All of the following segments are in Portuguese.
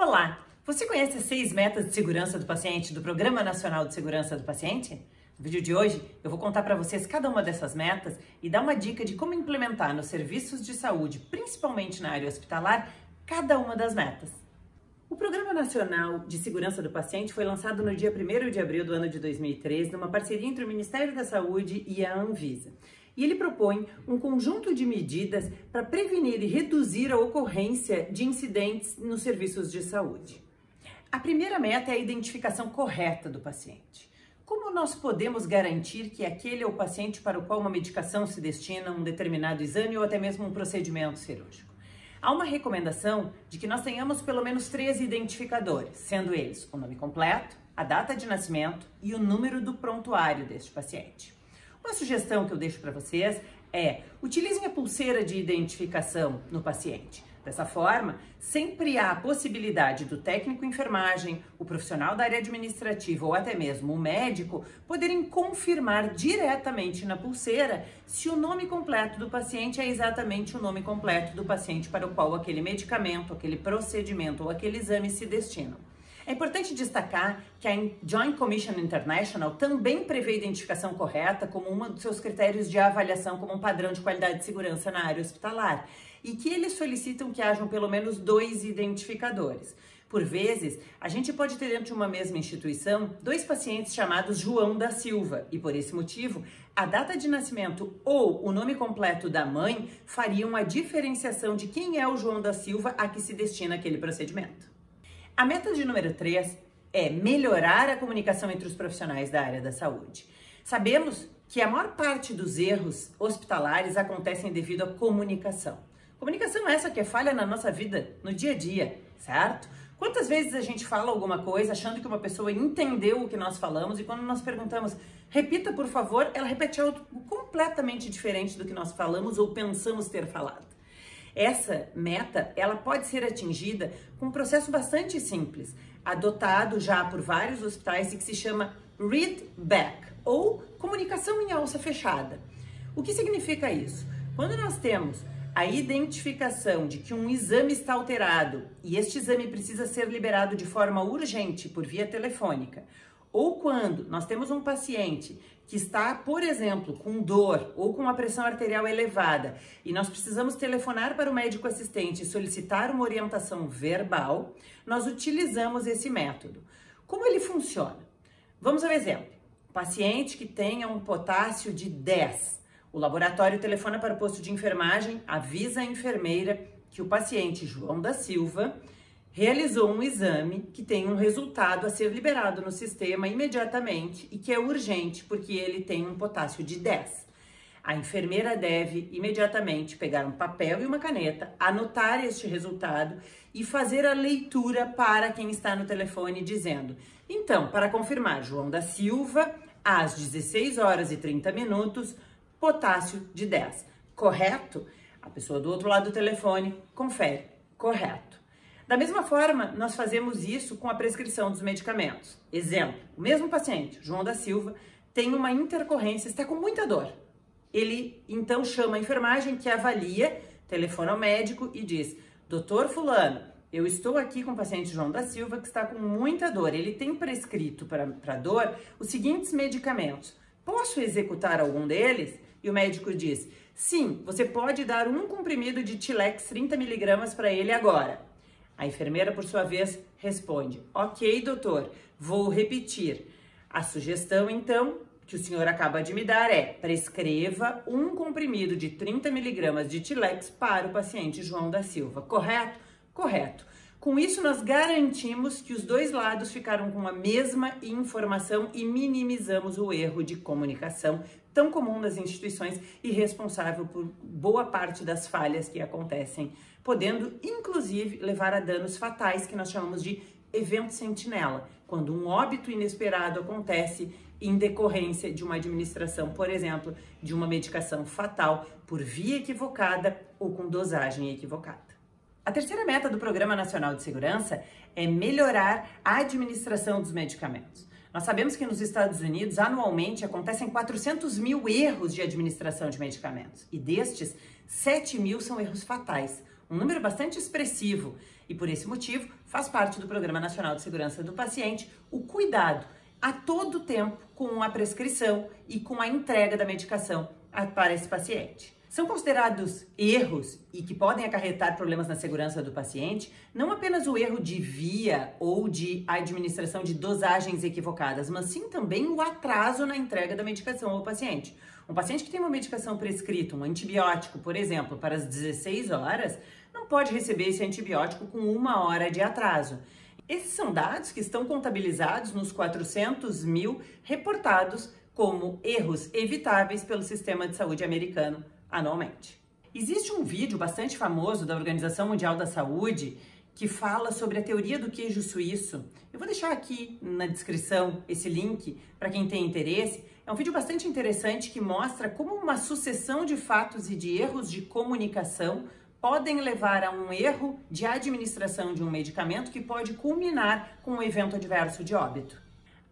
Olá! Você conhece as 6 metas de segurança do paciente do Programa Nacional de Segurança do Paciente? No vídeo de hoje, eu vou contar para vocês cada uma dessas metas e dar uma dica de como implementar nos serviços de saúde, principalmente na área hospitalar, cada uma das metas. O Programa Nacional de Segurança do Paciente foi lançado no dia 1º de abril do ano de 2013, numa parceria entre o Ministério da Saúde e a Anvisa. E ele propõe um conjunto de medidas para prevenir e reduzir a ocorrência de incidentes nos serviços de saúde. A primeira meta é a identificação correta do paciente. Como nós podemos garantir que aquele é o paciente para o qual uma medicação se destina, um determinado exame ou até mesmo um procedimento cirúrgico? Há uma recomendação de que nós tenhamos pelo menos 3 identificadores, sendo eles o nome completo, a data de nascimento e o número do prontuário deste paciente. Uma sugestão que eu deixo para vocês é: utilizem a pulseira de identificação no paciente. Dessa forma, sempre há a possibilidade do técnico enfermagem, o profissional da área administrativa ou até mesmo o médico poderem confirmar diretamente na pulseira se o nome completo do paciente é exatamente o nome completo do paciente para o qual aquele medicamento, aquele procedimento ou aquele exame se destinam. É importante destacar que a Joint Commission International também prevê a identificação correta como um dos seus critérios de avaliação como um padrão de qualidade de segurança na área hospitalar e que eles solicitam que hajam pelo menos 2 identificadores. Por vezes, a gente pode ter dentro de uma mesma instituição 2 pacientes chamados João da Silva e, por esse motivo, a data de nascimento ou o nome completo da mãe fariam a diferenciação de quem é o João da Silva a que se destina aquele procedimento. A meta de número 3 é melhorar a comunicação entre os profissionais da área da saúde. Sabemos que a maior parte dos erros hospitalares acontecem devido à comunicação. Comunicação essa que é falha na nossa vida, no dia a dia, certo? Quantas vezes a gente fala alguma coisa achando que uma pessoa entendeu o que nós falamos e quando nós perguntamos, repita por favor, ela repete algo completamente diferente do que nós falamos ou pensamos ter falado. Essa meta, ela pode ser atingida com um processo bastante simples, adotado já por vários hospitais e que se chama Read Back, ou comunicação em alça fechada. O que significa isso? Quando nós temos a identificação de que um exame está alterado e este exame precisa ser liberado de forma urgente por via telefônica, ou quando nós temos um paciente que está, por exemplo, com dor ou com a pressão arterial elevada e nós precisamos telefonar para o médico assistente e solicitar uma orientação verbal, nós utilizamos esse método. Como ele funciona? Vamos ao exemplo. Paciente que tenha um potássio de 10. O laboratório telefona para o posto de enfermagem, avisa a enfermeira que o paciente João da Silva realizou um exame que tem um resultado a ser liberado no sistema imediatamente e que é urgente porque ele tem um potássio de 10. A enfermeira deve imediatamente pegar um papel e uma caneta, anotar este resultado e fazer a leitura para quem está no telefone dizendo: então, para confirmar, João da Silva, às 16 horas e 30 minutos, potássio de 10. Correto? A pessoa do outro lado do telefone confere. Correto. Da mesma forma, nós fazemos isso com a prescrição dos medicamentos. Exemplo, o mesmo paciente, João da Silva, tem uma intercorrência, está com muita dor. Ele, então, chama a enfermagem que avalia, telefona ao médico e diz: doutor fulano, eu estou aqui com o paciente João da Silva que está com muita dor. Ele tem prescrito para dor os seguintes medicamentos. Posso executar algum deles? E o médico diz: sim, você pode dar um comprimido de Tilex 30 mg para ele agora. A enfermeira, por sua vez, responde: ok, doutor, vou repetir. A sugestão, então, que o senhor acaba de me dar é: prescreva um comprimido de 30 mg de Tilex para o paciente João da Silva. Correto? Correto. Com isso, nós garantimos que os 2 lados ficaram com a mesma informação e minimizamos o erro de comunicação tão comum nas instituições e responsável por boa parte das falhas que acontecem, podendo, inclusive, levar a danos fatais que nós chamamos de evento sentinela, quando um óbito inesperado acontece em decorrência de uma administração, por exemplo, de uma medicação fatal por via equivocada ou com dosagem equivocada. A terceira meta do Programa Nacional de Segurança é melhorar a administração dos medicamentos. Nós sabemos que nos Estados Unidos, anualmente, acontecem 400 mil erros de administração de medicamentos. E destes, 7 mil são erros fatais, um número bastante expressivo, e por esse motivo faz parte do Programa Nacional de Segurança do Paciente o cuidado a todo tempo com a prescrição e com a entrega da medicação para esse paciente. São considerados erros e que podem acarretar problemas na segurança do paciente, não apenas o erro de via ou de administração de dosagens equivocadas, mas sim também o atraso na entrega da medicação ao paciente. Um paciente que tem uma medicação prescrita, um antibiótico, por exemplo, para as 16 horas, não pode receber esse antibiótico com 1 hora de atraso. Esses são dados que estão contabilizados nos 400 mil reportados como erros evitáveis pelo sistema de saúde americano anualmente. Existe um vídeo bastante famoso da Organização Mundial da Saúde que fala sobre a teoria do queijo suíço. Eu vou deixar aqui na descrição esse link para quem tem interesse. É um vídeo bastante interessante que mostra como uma sucessão de fatos e de erros de comunicação podem levar a um erro de administração de um medicamento que pode culminar com um evento adverso de óbito.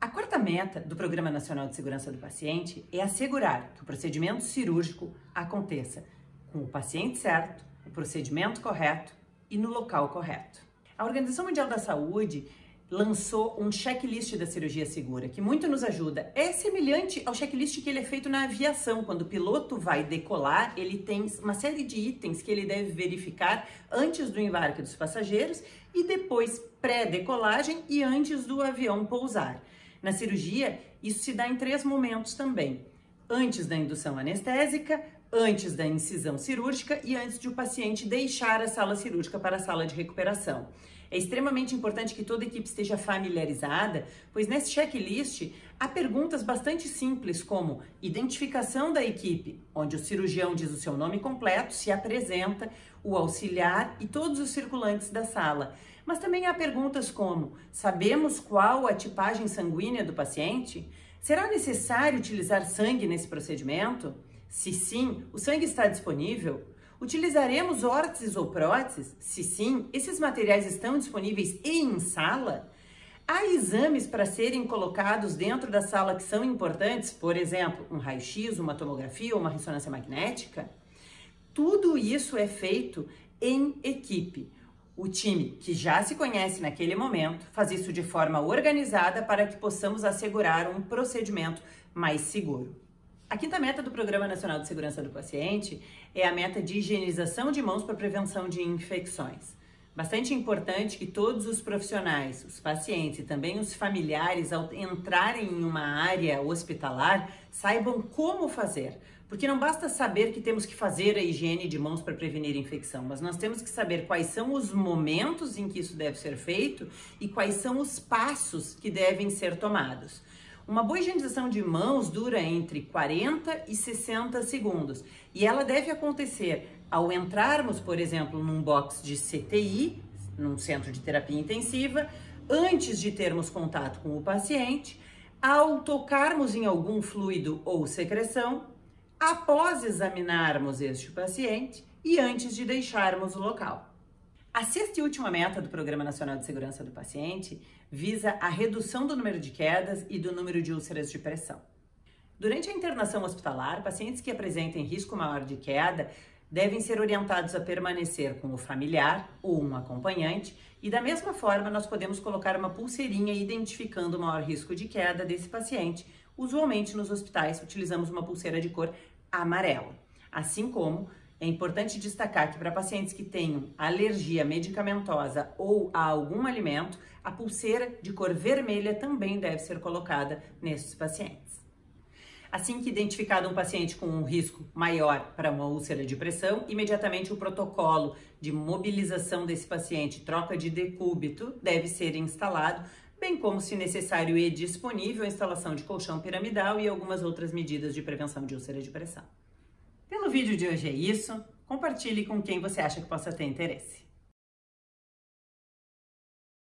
A quarta meta do Programa Nacional de Segurança do Paciente é assegurar que o procedimento cirúrgico aconteça com o paciente certo, o procedimento correto e no local correto. A Organização Mundial da Saúde lançou um checklist da cirurgia segura, que muito nos ajuda. É semelhante ao checklist que ele é feito na aviação. Quando o piloto vai decolar, ele tem uma série de itens que ele deve verificar antes do embarque dos passageiros e depois pré-decolagem e antes do avião pousar. Na cirurgia, isso se dá em 3 momentos também: antes da indução anestésica, antes da incisão cirúrgica e antes de o paciente deixar a sala cirúrgica para a sala de recuperação. É extremamente importante que toda a equipe esteja familiarizada, pois nesse checklist há perguntas bastante simples como identificação da equipe, onde o cirurgião diz o seu nome completo, se apresenta, o auxiliar e todos os circulantes da sala. Mas também há perguntas como: sabemos qual a tipagem sanguínea do paciente? Será necessário utilizar sangue nesse procedimento? Se sim, o sangue está disponível? Utilizaremos órteses ou próteses? Se sim, esses materiais estão disponíveis e em sala? Há exames para serem colocados dentro da sala que são importantes? Por exemplo, um raio-x, uma tomografia ou uma ressonância magnética? Tudo isso é feito em equipe. O time, que já se conhece naquele momento, faz isso de forma organizada para que possamos assegurar um procedimento mais seguro. A quinta meta do Programa Nacional de Segurança do Paciente é a meta de higienização de mãos para prevenção de infecções. Bastante importante que todos os profissionais, os pacientes e também os familiares, ao entrarem em uma área hospitalar, saibam como fazer. Porque não basta saber que temos que fazer a higiene de mãos para prevenir infecção, mas nós temos que saber quais são os momentos em que isso deve ser feito e quais são os passos que devem ser tomados. Uma boa higienização de mãos dura entre 40 e 60 segundos e ela deve acontecer ao entrarmos, por exemplo, num box de CTI, num centro de terapia intensiva, antes de termos contato com o paciente, ao tocarmos em algum fluido ou secreção, após examinarmos este paciente e antes de deixarmos o local. A sexta e última meta do Programa Nacional de Segurança do Paciente visa a redução do número de quedas e do número de úlceras de pressão. Durante a internação hospitalar, pacientes que apresentem risco maior de queda devem ser orientados a permanecer com o familiar ou um acompanhante e, da mesma forma, nós podemos colocar uma pulseirinha identificando o maior risco de queda desse paciente. Usualmente, nos hospitais, utilizamos uma pulseira de cor amarela. Assim como é importante destacar que para pacientes que tenham alergia medicamentosa ou a algum alimento, a pulseira de cor vermelha também deve ser colocada nesses pacientes. Assim que identificado um paciente com um risco maior para uma úlcera de pressão, imediatamente o protocolo de mobilização desse paciente, troca de decúbito, deve ser instalado, bem como, se necessário e disponível, a instalação de colchão piramidal e algumas outras medidas de prevenção de úlcera de pressão. Pelo vídeo de hoje é isso. Compartilhe com quem você acha que possa ter interesse.